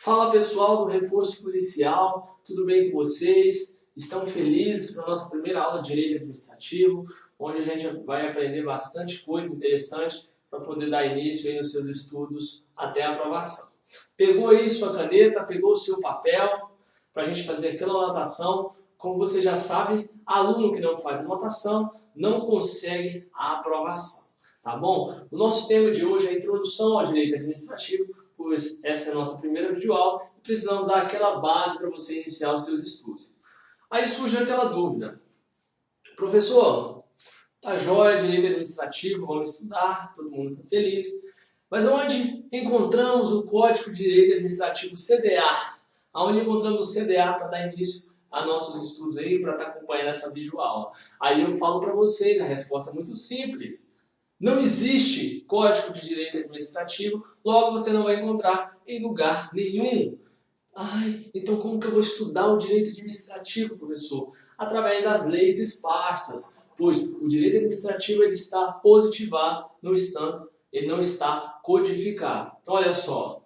Fala pessoal do Reforço Policial, tudo bem com vocês? Estão felizes com a nossa primeira aula de Direito Administrativo, onde a gente vai aprender bastante coisa interessante para poder dar início aí nos seus estudos até a aprovação. Pegou aí sua caneta, pegou o seu papel para a gente fazer aquela anotação. Como você já sabe, aluno que não faz anotação não consegue a aprovação, tá bom? O nosso tema de hoje é a introdução ao Direito Administrativo, pois essa é a nossa primeira videoaula e precisamos dar aquela base para você iniciar os seus estudos. Aí surge aquela dúvida: professor, tá jóia, Direito Administrativo, vamos estudar, todo mundo está feliz, mas onde encontramos o Código de Direito Administrativo CDA? Onde encontramos o CDA para dar início a nossos estudos aí, para estar acompanhando essa videoaula? Aí eu falo para vocês, a resposta é muito simples. Não existe Código de Direito Administrativo, logo você não vai encontrar em lugar nenhum. Ai, então como que eu vou estudar o Direito Administrativo, professor? Através das leis esparsas, pois o Direito Administrativo ele está positivado, ele não está codificado. Então olha só,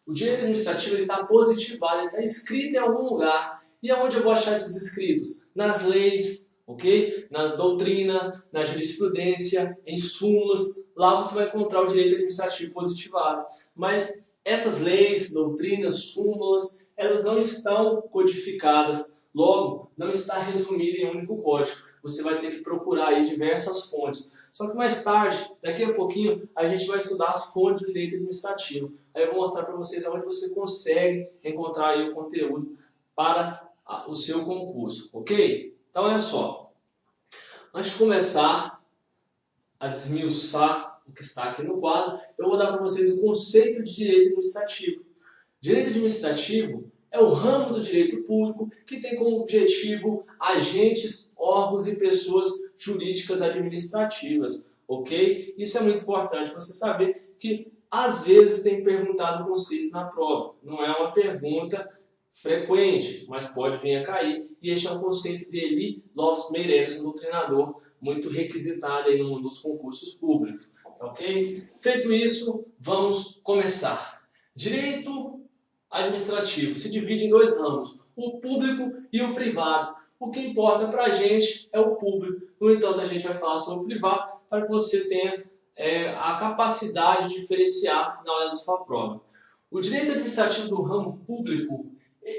o Direito Administrativo está positivado, ele está escrito em algum lugar. E aonde eu vou achar esses escritos? Nas leis, ok? Na doutrina, na jurisprudência, em súmulas. Lá você vai encontrar o direito administrativo positivado. Mas essas leis, doutrinas, súmulas, elas não estão codificadas. Logo, não está resumido em um único código. Você vai ter que procurar aí diversas fontes. Só que mais tarde, daqui a pouquinho, a gente vai estudar as fontes do direito administrativo. Aí eu vou mostrar para vocês onde você consegue encontrar aí o conteúdo para o seu concurso, ok? Então olha só, antes de começar a desmiuçar o que está aqui no quadro, eu vou dar para vocês o conceito de direito administrativo. Direito administrativo é o ramo do direito público que tem como objetivo agentes, órgãos e pessoas jurídicas administrativas, ok? Isso é muito importante você saber que às vezes tem perguntado o conceito na prova. Não é uma pergunta frequente, mas pode vir a cair, e este é um conceito de Eli Lopes Meireles, um doutrinador muito requisitado aí no mundo dos concursos públicos, ok? Feito isso, vamos começar. Direito administrativo se divide em dois ramos, o público e o privado. O que importa para a gente é o público, no entanto a gente vai falar sobre o privado para que você tenha a capacidade de diferenciar na hora da sua prova. O direito administrativo do ramo público,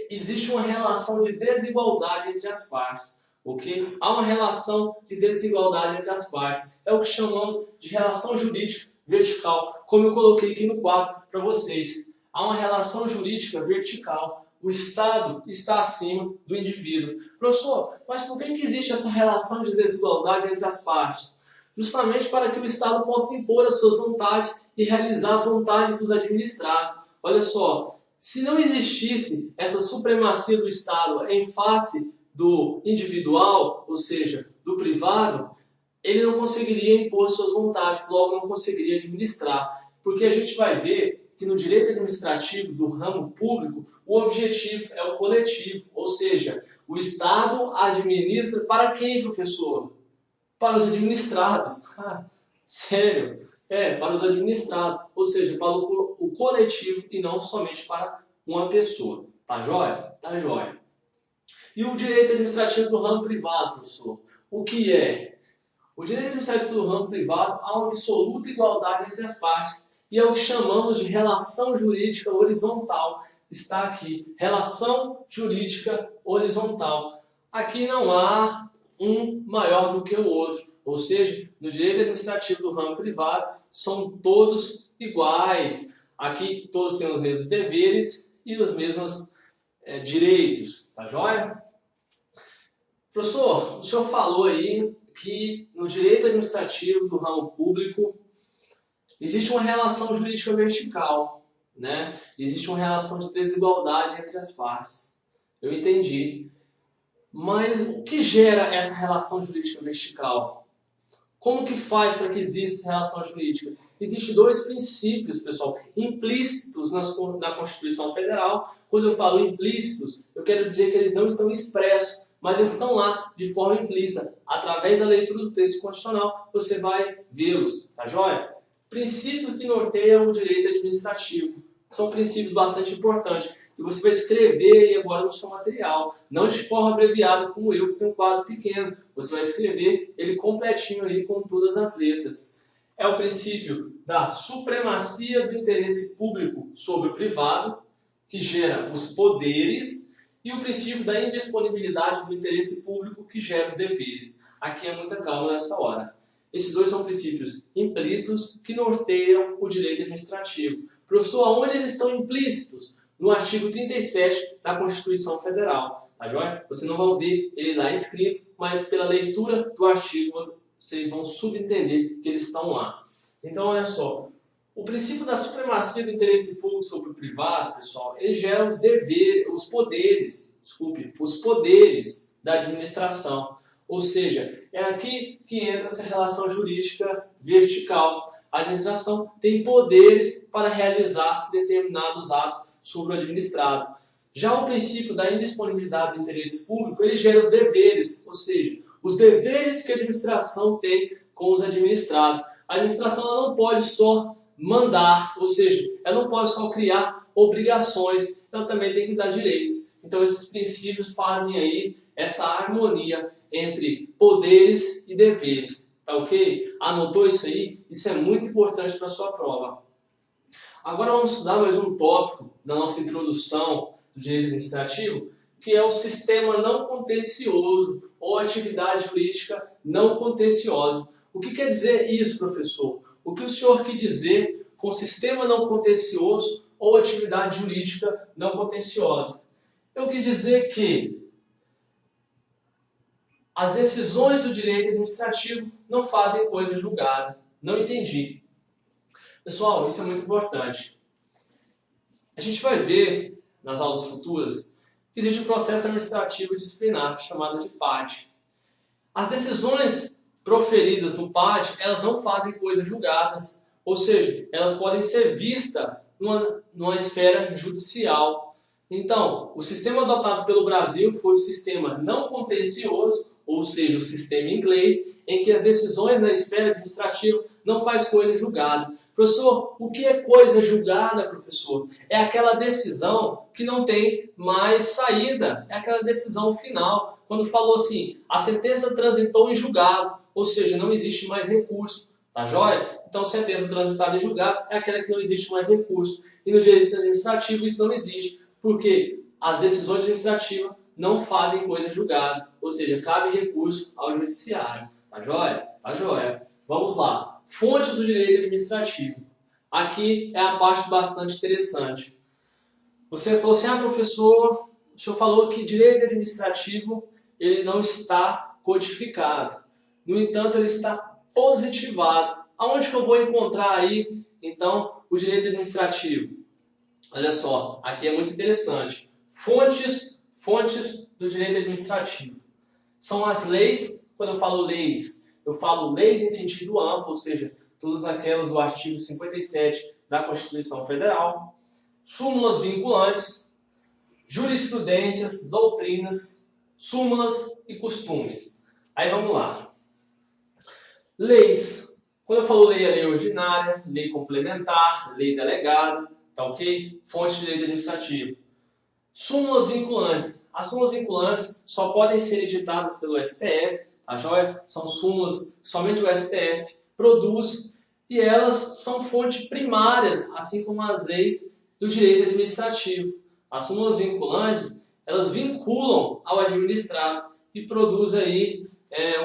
existe uma relação de desigualdade entre as partes, ok? Há uma relação de desigualdade entre as partes. É o que chamamos de relação jurídica vertical, como eu coloquei aqui no quadro para vocês. Há uma relação jurídica vertical. O Estado está acima do indivíduo. Professor, mas por que existe essa relação de desigualdade entre as partes? Justamente para que o Estado possa impor as suas vontades e realizar a vontade dos administrados. Olha só, se não existisse essa supremacia do Estado em face do individual, ou seja, do privado, ele não conseguiria impor suas vontades, logo não conseguiria administrar. Porque a gente vai ver que no direito administrativo do ramo público, o objetivo é o coletivo, ou seja, o Estado administra para quem, professor? Para os administrados. Sério? Para os administrados, ou seja, para o coletivo e não somente para uma pessoa. Tá jóia? Tá jóia. E o direito administrativo do ramo privado, professor? O que é? O direito administrativo do ramo privado há uma absoluta igualdade entre as partes e é o que chamamos de relação jurídica horizontal. Está aqui, relação jurídica horizontal. Aqui não há um maior do que o outro, ou seja, no direito administrativo do ramo privado são todos iguais. Aqui todos têm os mesmos deveres e os mesmos direitos, tá joia? Professor, o senhor falou aí que no direito administrativo do ramo público existe uma relação jurídica vertical, né? Existe uma relação de desigualdade entre as partes. Eu entendi. Mas o que gera essa relação jurídica vertical? Como que faz para que exista relação jurídica? Existem dois princípios, pessoal, implícitos na Constituição Federal. Quando eu falo implícitos, eu quero dizer que eles não estão expressos, mas eles estão lá de forma implícita. Através da leitura do texto constitucional, você vai vê-los, tá joia? Princípios que norteiam o direito administrativo. São princípios bastante importantes. E você vai escrever aí agora no seu material. Não de forma abreviada como eu, que tenho um quadro pequeno. Você vai escrever ele completinho ali com todas as letras. É o princípio da supremacia do interesse público sobre o privado, que gera os poderes, e o princípio da indisponibilidade do interesse público, que gera os deveres. Aqui é muita calma nessa hora. Esses dois são princípios implícitos que norteiam o direito administrativo. Professor, aonde eles estão implícitos? No artigo 37 da Constituição Federal. Tá joia? Você não vai ver ele lá escrito, mas pela leitura do artigo vocês vão subentender que eles estão lá. Então, olha só. O princípio da supremacia do interesse público sobre o privado, pessoal, ele gera os poderes da administração. Ou seja, é aqui que entra essa relação jurídica vertical. A administração tem poderes para realizar determinados atos sobre o administrado. Já o princípio da indisponibilidade do interesse público, ele gera os deveres, ou seja, os deveres que a administração tem com os administrados. A administração ela não pode só mandar, ou seja, ela não pode só criar obrigações, ela também tem que dar direitos. Então esses princípios fazem aí essa harmonia entre poderes e deveres, tá ok? Anotou isso aí? Isso é muito importante para a sua prova. Agora vamos estudar mais um tópico da nossa introdução do direito administrativo, que é o sistema não contencioso ou atividade jurídica não contenciosa. O que quer dizer isso, professor? O que o senhor quis dizer com sistema não contencioso ou atividade jurídica não contenciosa? Eu quis dizer que as decisões do direito administrativo não fazem coisa julgada. Não entendi. Pessoal, isso é muito importante. A gente vai ver nas aulas futuras que existe um processo administrativo disciplinar chamado de PAD. As decisões proferidas no PAD, elas não fazem coisas julgadas, ou seja, elas podem ser vistas numa esfera judicial. Então, o sistema adotado pelo Brasil foi o sistema não contencioso, ou seja, o sistema inglês, em que as decisões na esfera administrativa não faz coisa julgada. Professor, o que é coisa julgada, professor? É aquela decisão que não tem mais saída, é aquela decisão final. Quando falou assim, a sentença transitou em julgado, ou seja, não existe mais recurso, tá joia? Então, sentença transitada em julgado é aquela que não existe mais recurso. E no direito administrativo isso não existe, porque as decisões administrativas não fazem coisa julgada, ou seja, cabe recurso ao judiciário. Tá joia? Tá joia. Vamos lá. Fontes do direito administrativo. Aqui é a parte bastante interessante. Você falou assim, professor, o senhor falou que direito administrativo ele não está codificado. No entanto, ele está positivado. Aonde que eu vou encontrar aí, então, o direito administrativo? Olha só, aqui é muito interessante. Fontes do direito administrativo. São as leis, quando eu falo leis em sentido amplo, ou seja, todas aquelas do artigo 57 da Constituição Federal, súmulas vinculantes, jurisprudências, doutrinas, súmulas e costumes. Aí vamos lá. Leis. Quando eu falo lei, é lei ordinária, lei complementar, lei delegada, tá ok? Fonte de direito administrativo. Súmulas vinculantes. As súmulas vinculantes só podem ser editadas pelo STF, tá joia? São súmulas que somente o STF produz e elas são fontes primárias, assim como as leis do direito administrativo. As súmulas vinculantes, elas vinculam ao administrado e produzem aí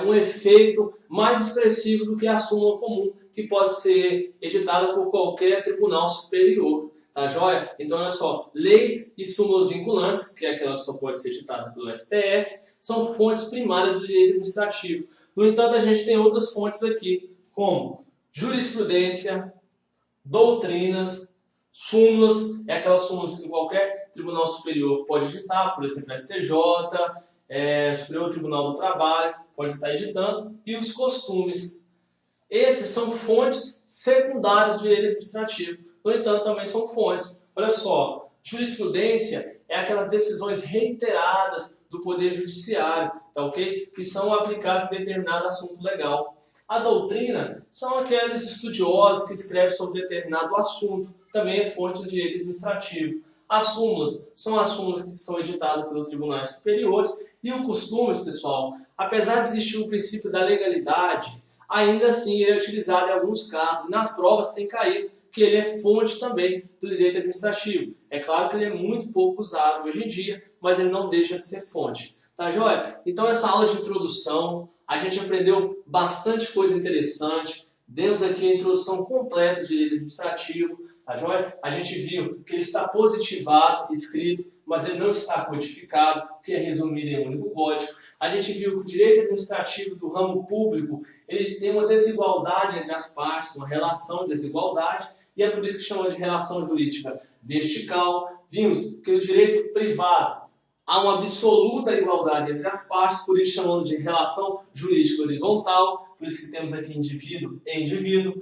um efeito mais expressivo do que a súmula comum, que pode ser editada por qualquer tribunal superior. Tá joia? Então, olha só, leis e súmulas vinculantes, que é aquela que só pode ser editada pelo STF, são fontes primárias do direito administrativo. No entanto, a gente tem outras fontes aqui, como jurisprudência, doutrinas, súmulas, é aquelas súmulas que qualquer tribunal superior pode editar, por exemplo, STJ, Superior Tribunal do Trabalho, pode estar editando, e os costumes. Esses são fontes secundárias do direito administrativo. No entanto, também são fontes. Olha só, jurisprudência é aquelas decisões reiteradas do Poder Judiciário, tá ok? Que são aplicadas em determinado assunto legal. A doutrina são aqueles estudiosos que escrevem sobre determinado assunto, também é fonte do direito administrativo. As súmulas são as súmulas que são editadas pelos tribunais superiores e o costumes, pessoal, apesar de existir o princípio da legalidade, ainda assim ele é utilizado em alguns casos e nas provas tem caído que ele é fonte também do direito administrativo. É claro que ele é muito pouco usado hoje em dia, mas ele não deixa de ser fonte. Tá joia? Então essa aula de introdução, a gente aprendeu bastante coisa interessante, demos aqui a introdução completa do direito administrativo, tá joia? A gente viu que ele está positivado, escrito, mas ele não está codificado, que é resumido em um único código. A gente viu que o direito administrativo do ramo público, ele tem uma desigualdade entre as partes, uma relação de desigualdade, e é por isso que chamamos de relação jurídica vertical. Vimos que no direito privado há uma absoluta igualdade entre as partes, por isso chamamos de relação jurídica horizontal, por isso que temos aqui indivíduo e indivíduo.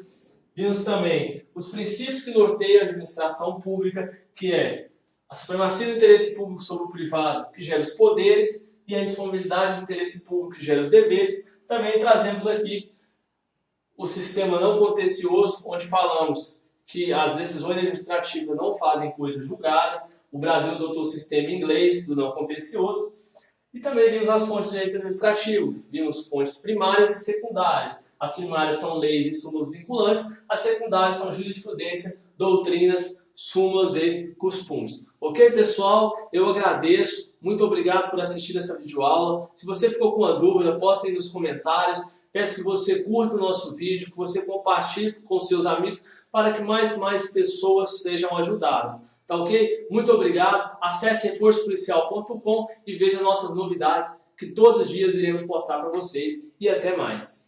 Vimos também os princípios que norteiam a administração pública, que é a supremacia do interesse público sobre o privado, que gera os poderes, e a indisponibilidade do interesse público, que gera os deveres. Também trazemos aqui o sistema não contencioso, onde falamos que as decisões administrativas não fazem coisas julgadas. O Brasil adotou o sistema inglês do não contencioso. E também vimos as fontes de direito administrativo. Vimos fontes primárias e secundárias. As primárias são leis e súmulas vinculantes. As secundárias são jurisprudência, doutrinas, súmulas e costumes. Ok, pessoal? Eu agradeço. Muito obrigado por assistir essa videoaula. Se você ficou com uma dúvida, posta aí nos comentários. Peço que você curta o nosso vídeo, que você compartilhe com seus amigos para que mais pessoas sejam ajudadas. Tá ok? Muito obrigado. Acesse reforçopolicial.com e veja nossas novidades que todos os dias iremos postar para vocês. E até mais.